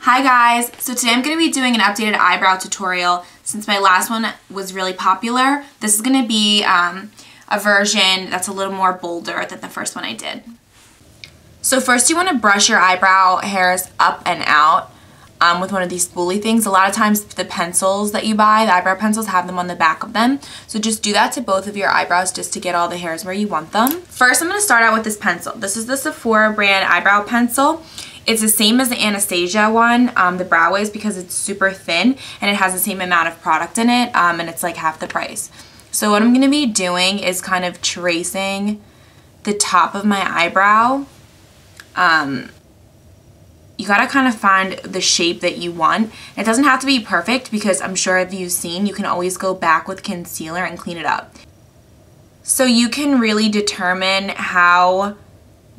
Hi guys, so today I'm going to be doing an updated eyebrow tutorial. Since my last one was really popular, this is going to be a version that's a little more bolder than the first one I did. So first you want to brush your eyebrow hairs up and out with one of these spoolie things. A lot of times the pencils that you buy, the eyebrow pencils, have them on the back of them. So just do that to both of your eyebrows just to get all the hairs where you want them. First I'm going to start out with this pencil. This is the Sephora brand eyebrow pencil. It's the same as the Anastasia one, the brow waves, because it's super thin and it has the same amount of product in it, and it's like half the price. So what I'm going to be doing is kind of tracing the top of my eyebrow. You gotta kind of find the shape that you want. It doesn't have to be perfect because I'm sure if you've seen, you can always go back with concealer and clean it up. So you can really determine how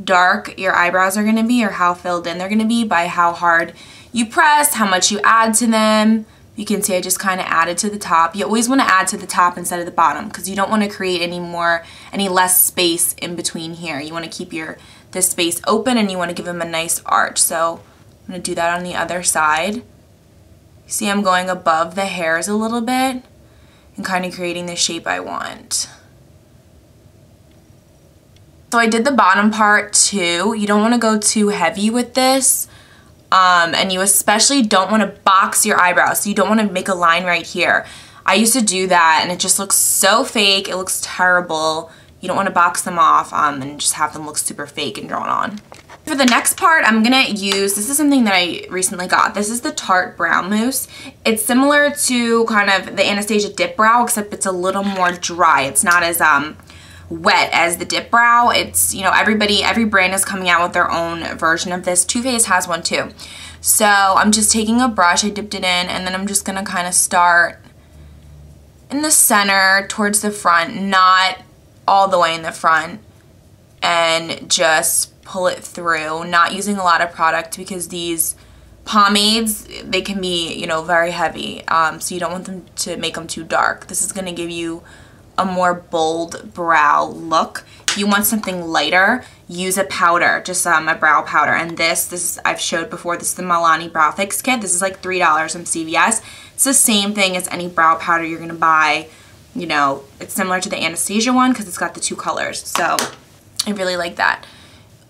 dark your eyebrows are going to be or how filled in they're going to be by how hard you press, how much you add to them. You can see I just kind of added to the top. You always want to add to the top instead of the bottom because you don't want to create any less space in between here. You want to keep this space open and you want to give them a nice arch. So I'm going to do that on the other side. See, I'm going above the hairs a little bit and kind of creating the shape I want. So I did the bottom part too. You don't want to go too heavy with this. And you especially don't want to box your eyebrows. So you don't want to make a line right here. I used to do that and it just looks so fake. It looks terrible. You don't want to box them off and just have them look super fake and drawn on. For the next part, I'm going to use, this is something that I recently got. This is the Tarte Brow Mousse. It's similar to kind of the Anastasia Dip Brow, except it's a little more dry. It's not as wet as the Dip Brow. It's, you know, every brand is coming out with their own version of this. Too Faced has one too. So I'm just taking a brush, I dipped it in, and then I'm just gonna kind of start in the center towards the front, not all the way in the front, and just pull it through, not using a lot of product because these pomades, they can be, you know, very heavy, so you don't want them to make them too dark. This is gonna give you a more bold brow look. If you want something lighter, use a powder, just a brow powder. And this I've showed before, this is the Milani Brow Fix Kit. This is like $3 from CVS. It's the same thing as any brow powder you're gonna buy. You know, it's similar to the Anastasia one because it's got the two colors. So I really like that.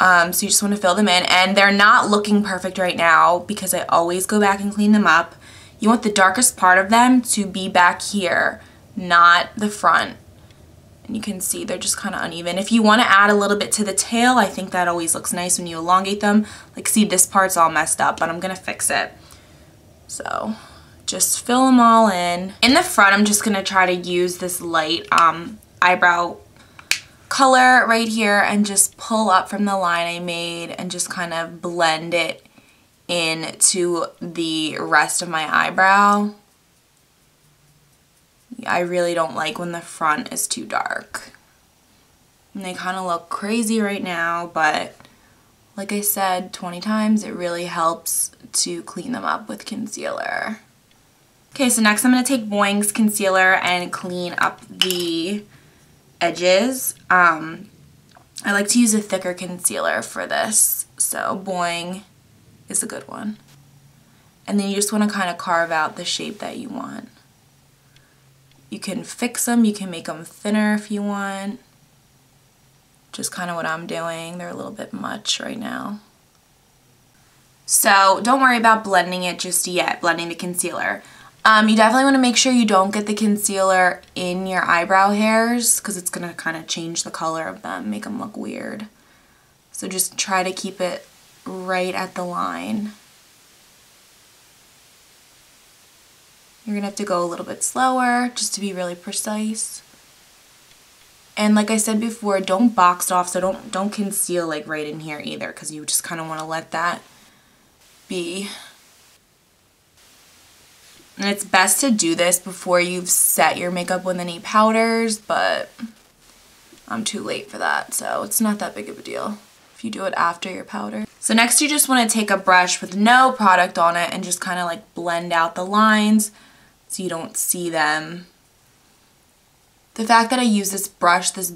So you just wanna fill them in, and they're not looking perfect right now because I always go back and clean them up. You want the darkest part of them to be back here, not the front. And you can see they're just kind of uneven. If you want to add a little bit to the tail, I think that always looks nice when you elongate them. Like, see, this part's all messed up, but I'm gonna fix it. So just fill them all in. In the front, I'm just gonna try to use this light eyebrow color right here and just pull up from the line I made and just kind of blend it into the rest of my eyebrow. I really don't like when the front is too dark. And they kind of look crazy right now, but like I said 20 times, it really helps to clean them up with concealer. Okay, so next I'm going to take Boing's concealer and clean up the edges. I like to use a thicker concealer for this, so Boing is a good one. And then you just want to kind of carve out the shape that you want. You can fix them, you can make them thinner if you want. Just kind of what I'm doing. They're a little bit much right now. So don't worry about blending it just yet, blending the concealer. You definitely want to make sure you don't get the concealer in your eyebrow hairs because it's going to kind of change the color of them, make them look weird. So just try to keep it right at the line. You're gonna have to go a little bit slower just to be really precise. And like I said before, don't box off, so don't conceal like right in here either because you just kind of want to let that be. And it's best to do this before you've set your makeup with any powders, but I'm too late for that, so it's not that big of a deal if you do it after your powder. So next you just want to take a brush with no product on it and just kind of like blend out the lines so you don't see them. The fact that I use this brush, this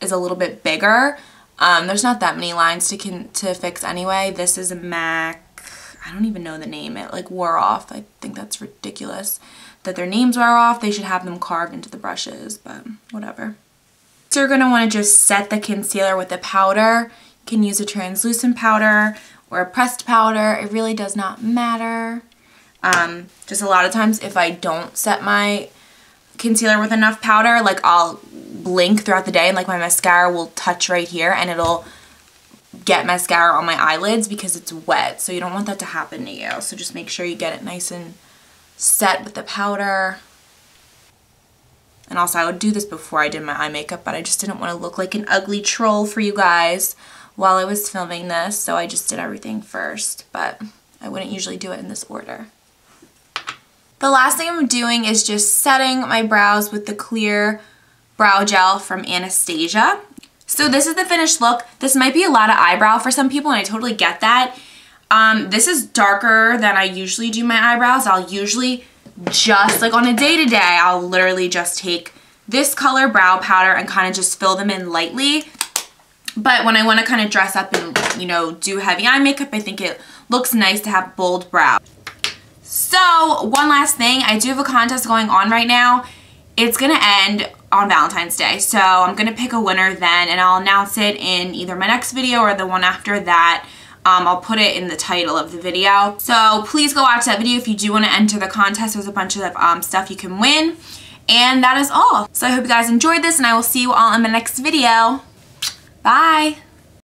is a little bit bigger. There's not that many lines to fix anyway. This is a MAC, I don't even know the name. It like wore off. I think that's ridiculous that their names wear off. They should have them carved into the brushes, but whatever. So you're gonna wanna just set the concealer with the powder. You can use a translucent powder or a pressed powder. It really does not matter. Just a lot of times if I don't set my concealer with enough powder, like I'll blink throughout the day and like my mascara will touch right here and it'll get mascara on my eyelids because it's wet. So you don't want that to happen to you. So just make sure you get it nice and set with the powder. And also I would do this before I did my eye makeup, but I just didn't want to look like an ugly troll for you guys while I was filming this. So I just did everything first, but I wouldn't usually do it in this order. The last thing I'm doing is just setting my brows with the clear brow gel from Anastasia. So this is the finished look. This might be a lot of eyebrow for some people, and I totally get that. This is darker than I usually do my eyebrows. I'll usually just, like on a day-to-day, I'll literally just take this color brow powder and kind of just fill them in lightly. But when I want to kind of dress up and, you know, do heavy eye makeup, I think it looks nice to have bold brow. So one last thing, I do have a contest going on right now. It's going to end on Valentine's Day. So I'm going to pick a winner then, and I'll announce it in either my next video or the one after that. I'll put it in the title of the video. So please go watch that video if you do want to enter the contest. There's a bunch of stuff you can win. And that is all. So I hope you guys enjoyed this, and I will see you all in my next video. Bye!